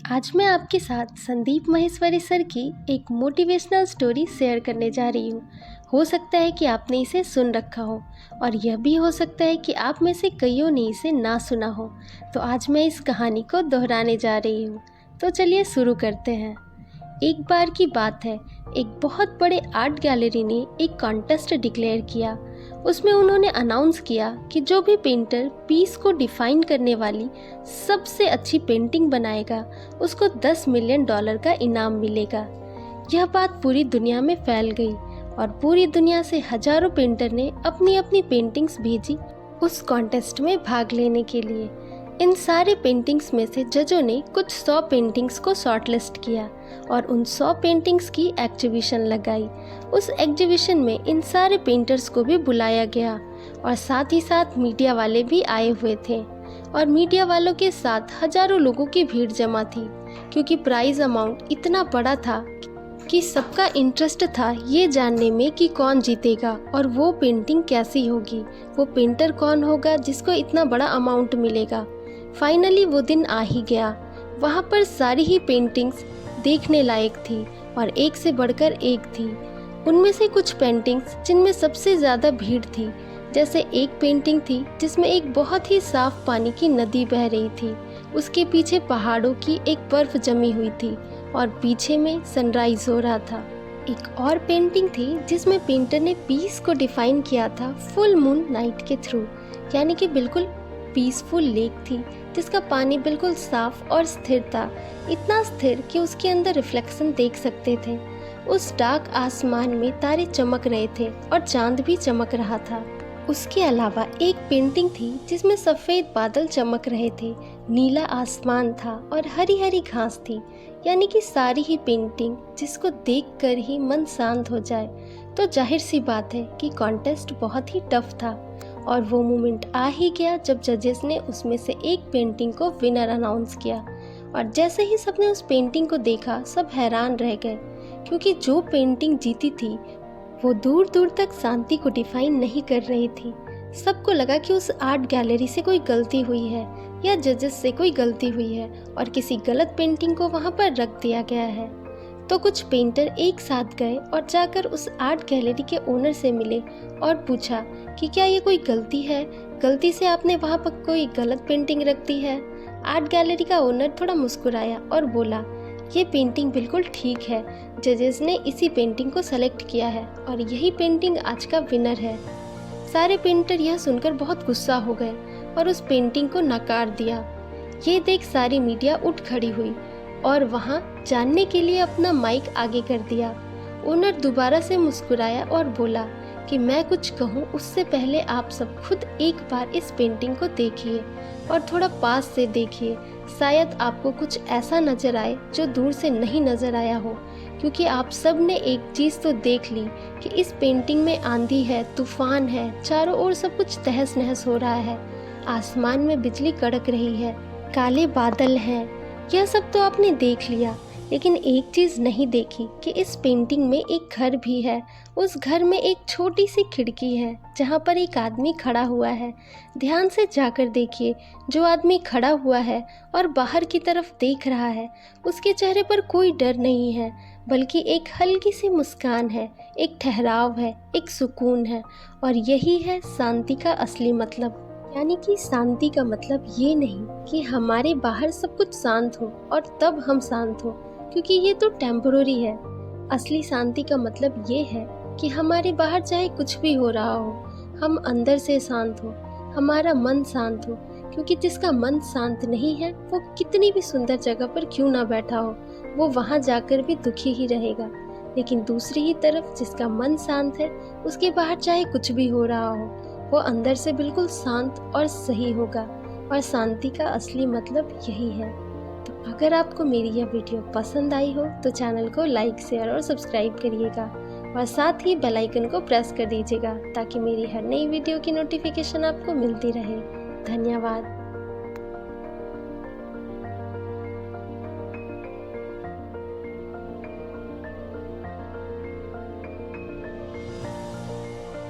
आज मैं आपके साथ संदीप माहेश्वरी सर की एक मोटिवेशनल स्टोरी शेयर करने जा रही हूँ। हो सकता है कि आपने इसे सुन रखा हो और यह भी हो सकता है कि आप में से कईयों ने इसे ना सुना हो। तो आज मैं इस कहानी को दोहराने जा रही हूँ। तो चलिए शुरू करते हैं। एक बार की बात है, एक बहुत बड़े आर्ट गैलरी ने एक कॉन्टेस्ट डिक्लेयर किया। उसमें उन्होंने अनाउंस किया कि जो भी पेंटर पीस को डिफाइन करने वाली सबसे अच्छी पेंटिंग बनाएगा उसको $10 मिलियन का इनाम मिलेगा। यह बात पूरी दुनिया में फैल गई और पूरी दुनिया से हजारों पेंटर ने अपनी अपनी पेंटिंग्स भेजी उस कॉन्टेस्ट में भाग लेने के लिए। इन सारे पेंटिंग्स में से जजों ने कुछ 100 पेंटिंग्स को शॉर्टलिस्ट किया और उन 100 पेंटिंग्स की एग्जीबिशन लगाई। उस एग्जीबिशन में इन सारे पेंटर्स को भी बुलाया गया और साथ ही साथ मीडिया वाले भी आए हुए थे और मीडिया वालों के साथ हजारों लोगों की भीड़ जमा थी, क्योंकि प्राइज अमाउंट इतना बड़ा था कि सबका इंटरेस्ट था ये जानने में कि कौन जीतेगा और वो पेंटिंग कैसी होगी, वो पेंटर कौन होगा जिसको इतना बड़ा अमाउंट मिलेगा। फाइनली वो दिन आ ही गया। वहाँ पर सारी ही पेंटिंग्स देखने लायक थी और एक से बढ़कर एक थी। उनमें से कुछ पेंटिंग्स जिनमें सबसे ज़्यादा भीड़ थी, जैसे एक पेंटिंग थी जिसमें एक बहुत ही साफ पानी की नदी बह रही थी, उसके पीछे पहाड़ों की एक बर्फ जमी हुई थी और पीछे में सनराइज हो रहा था। एक और पेंटिंग थी जिसमें पेंटर ने पीस को डिफाइन किया था फुल मून नाइट के थ्रू, यानी कि बिल्कुल पीसफुल लेक थी जिसका पानी बिल्कुल साफ और स्थिर था, इतना स्थिर कि उसके अंदर रिफ्लेक्शन देख सकते थे। उस डार्क आसमान में तारे चमक रहे थे और चांद भी चमक रहा था। उसके अलावा एक पेंटिंग थी जिसमें सफ़ेद बादल चमक रहे थे, नीला आसमान था और हरी हरी घास थी, यानी कि सारी ही पेंटिंग जिसको देखकर ही मन शांत हो जाए। तो जाहिर सी बात है कि कॉन्टेस्ट बहुत ही टफ था और वो मोमेंट आ ही गया जब जजेस ने उसमें से एक पेंटिंग को विनर अनाउंस किया। और जैसे ही सबने उस पेंटिंग को देखा, सब हैरान रह गए, क्योंकि जो पेंटिंग जीती थी वो दूर दूर तक शांति को डिफाइन नहीं कर रही थी। सबको लगा कि उस आर्ट गैलरी से कोई गलती हुई है या जजेस से कोई गलती हुई है और किसी गलत पेंटिंग को वहाँ पर रख दिया गया है। तो कुछ पेंटर एक साथ गए और जाकर उस आर्ट गैलरी के ओनर से मिले और पूछा कि क्या ये कोई गलती है, गलती से आपने वहाँ पर कोई गलत पेंटिंग रख दी है। आर्ट गैलरी का ओनर थोड़ा मुस्कुराया और बोला, ये पेंटिंग बिल्कुल ठीक है, जजेस ने इसी पेंटिंग को सेलेक्ट किया है और यही पेंटिंग आज का विनर है। सारे पेंटर यह सुनकर बहुत गुस्सा हो गए और उस पेंटिंग को नकार दिया। ये देख सारी मीडिया उठ खड़ी हुई और वहाँ जानने के लिए अपना माइक आगे कर दिया। ओनर दोबारा से मुस्कुराया और बोला कि मैं कुछ कहूँ उससे पहले आप सब खुद एक बार इस पेंटिंग को देखिए और थोड़ा पास से देखिए, शायद आपको कुछ ऐसा नजर आए जो दूर से नहीं नजर आया हो, क्योंकि आप सब ने एक चीज़ तो देख ली कि इस पेंटिंग में आंधी है, तूफान है, चारों ओर सब कुछ तहस नहस हो रहा है, आसमान में बिजली कड़क रही है, काले बादल हैं। यह सब तो आपने देख लिया, लेकिन एक चीज़ नहीं देखी कि इस पेंटिंग में एक घर भी है। उस घर में एक छोटी सी खिड़की है जहाँ पर एक आदमी खड़ा हुआ है। ध्यान से जाकर देखिए, जो आदमी खड़ा हुआ है और बाहर की तरफ देख रहा है, उसके चेहरे पर कोई डर नहीं है, बल्कि एक हल्की सी मुस्कान है, एक ठहराव है, एक सुकून है। और यही है शांति का असली मतलब। यानी कि शांति का मतलब ये नहीं कि हमारे बाहर सब कुछ शांत हो और तब हम शांत हो, क्योंकि ये तो टेम्पररी है। असली शांति का मतलब ये है कि हमारे बाहर चाहे कुछ भी हो रहा हो, हम अंदर से शांत हो, हमारा मन शांत हो, क्योंकि जिसका मन शांत नहीं है वो कितनी भी सुंदर जगह पर क्यों ना बैठा हो, वो वहाँ जाकर भी दुखी ही रहेगा। लेकिन दूसरी ही तरफ जिसका मन शांत है, उसके बाहर चाहे कुछ भी हो रहा हो, वो अंदर से बिल्कुल शांत और सही होगा। और शांति का असली मतलब यही है। तो अगर आपको मेरी यह वीडियो पसंद आई हो तो चैनल को लाइक, शेयर और सब्सक्राइब करिएगा और साथ ही बेल आइकन को प्रेस कर दीजिएगा ताकि मेरी हर नई वीडियो की नोटिफिकेशन आपको मिलती रहे। धन्यवाद।